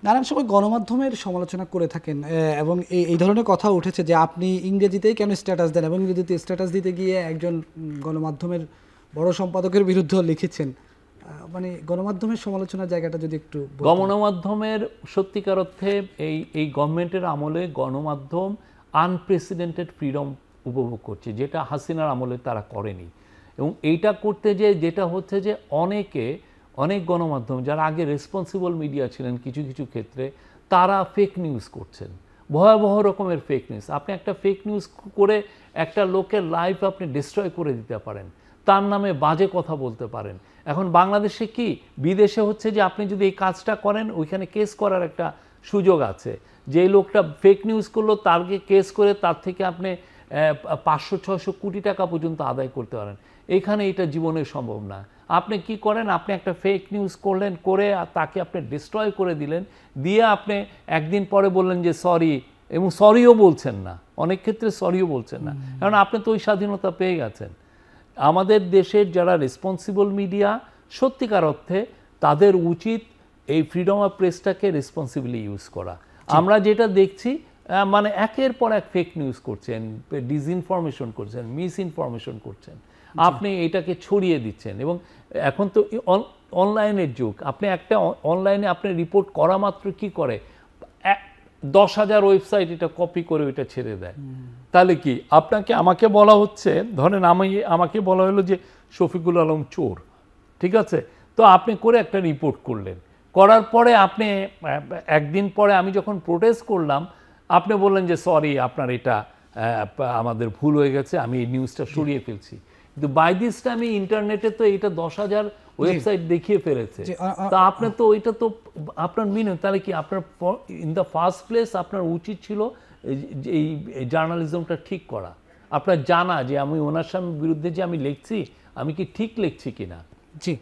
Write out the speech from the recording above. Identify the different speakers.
Speaker 1: নানান সময় গণমাধ্যমের সমালোচনা করে থাকেন এবং এই ধরনের কথা উঠেছে যে আপনি ইংরেজিতেই কেন স্ট্যাটাস দেন এবং ইংরেজিতে স্ট্যাটাস দিতে গিয়ে একজন গণমাধ্যমের বড় সম্পাদকের বিরুদ্ধেও লিখেছেন। মানে গণমাধ্যমের সমালোচনার জায়গাটা যদি একটু
Speaker 2: গণমাধ্যমের সত্যিকার অর্থে এই গভর্নমেন্টের আমলে গণমাধ্যম আনপ্রেসিডেন্টেড ফ্রিডম উপভোগ করছে, যেটা হাসিনার আমলে তারা করেনি। এবং এইটা করতে যেটা হচ্ছে যে অনেক গণমাধ্যম যারা আগে রেসপন্সিবল মিডিয়া ছিলেন কিছু কিছু ক্ষেত্রে, তারা ফেক নিউজ করছেন, ভয়াবহ রকমের ফেক নিউজ। আপনি একটা ফেক নিউজ করে একটা লোকের লাইফ আপনি ডিস্ট্রয় করে দিতে পারেন, তার নামে বাজে কথা বলতে পারেন। এখন বাংলাদেশে কি, বিদেশে হচ্ছে যে আপনি যদি এই কাজটা করেন ওইখানে কেস করার একটা সুযোগ আছে। যে লোকটা ফেক নিউজ করলো তারকে কেস করে তার থেকে আপনি 500-600 কোটি টাকা পর্যন্ত আদায় করতে পারেন। এখানে এটা জীবনে সম্ভব না। আপনি কি করেন, আপনি একটা ফেক নিউজ করলেন, করে তাকে আপনি ডিস্ট্রয় করে দিলেন, দিয়ে আপনি একদিন পরে বললেন যে সরি, এবং সরিও বলছেন না, অনেক ক্ষেত্রে সরিও বলছেন না, কারণ আপনি তো ওই স্বাধীনতা পেয়ে গেছেন। আমাদের দেশের যারা রেসপন্সিবল মিডিয়া, সত্যিকার অর্থে তাদের উচিত এই ফ্রিডম অফ প্রেসটাকে রেসপন্সিবলি ইউজ করা। আমরা যেটা দেখছি, মানে একের পর এক ফেক নিউজ করছেন, ডিসইনফরমেশন করছেন, মিস ইনফরমেশন করছেন, আপনি এটাকে ছড়িয়ে দিচ্ছেন। এবং এখন তো অনলাইনের যুগ, আপনি একটা অনলাইনে আপনি রিপোর্ট করা মাত্র কি করে 10,000 ওয়েবসাইট এটা কপি করে ওইটা ছেড়ে দেয়। তাহলে কি আমাকে বলা হচ্ছে, ধরেন আমাকে বলা হলো যে শফিকুল আলম চোর, ঠিক আছে, তো আপনি করে একটা রিপোর্ট করলেন, করার পরে আপনি একদিন পরে আমি যখন প্রোটেস্ট করলাম, আপনি বললেন যে সরি, আপনার এটা আমাদের ভুল হয়ে গেছে, আমি এই নিউজটা সরিয়ে ফেলছি। কিন্তু বাই দিস টাইম ইন্টারনেটে তো এটা 10,000 ওয়েবসাইট দেখিয়ে ফেলেছে। তা আপনি তো ওইটা তো আপনার তাহলে কি আপনার ইন দ্য ফার্স্ট প্লেস আপনার উচিত ছিল এই জার্নালিজমটা ঠিক করা, আপনার জানা যে আমি ওনার বিরুদ্ধে যে আমি লিখছি আমি কি ঠিক লিখছি কিনা।
Speaker 1: জি।